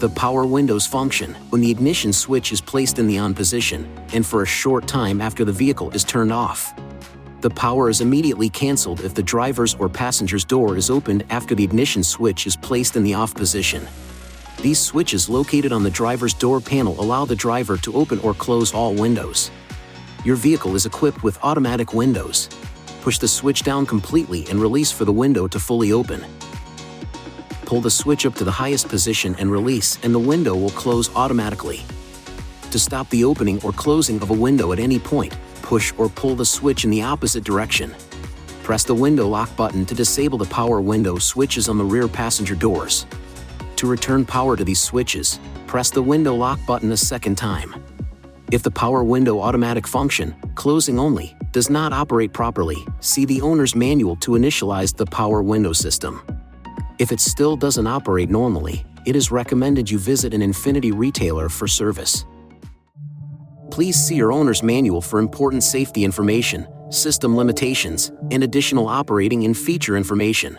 The power windows function when the ignition switch is placed in the on position and for a short time after the vehicle is turned off. The power is immediately cancelled if the driver's or passenger's door is opened after the ignition switch is placed in the off position. These switches located on the driver's door panel allow the driver to open or close all windows. Your vehicle is equipped with automatic windows. Push the switch down completely and release for the window to fully open. Pull the switch up to the highest position and release, and the window will close automatically. To stop the opening or closing of a window at any point, push or pull the switch in the opposite direction. Press the window lock button to disable the power window switches on the rear passenger doors. To return power to these switches, press the window lock button a second time. If the power window automatic function, closing only, does not operate properly, see the owner's manual to initialize the power window system. If it still doesn't operate normally, it is recommended you visit an INFINITI retailer for service. Please see your owner's manual for important safety information, system limitations, and additional operating and feature information.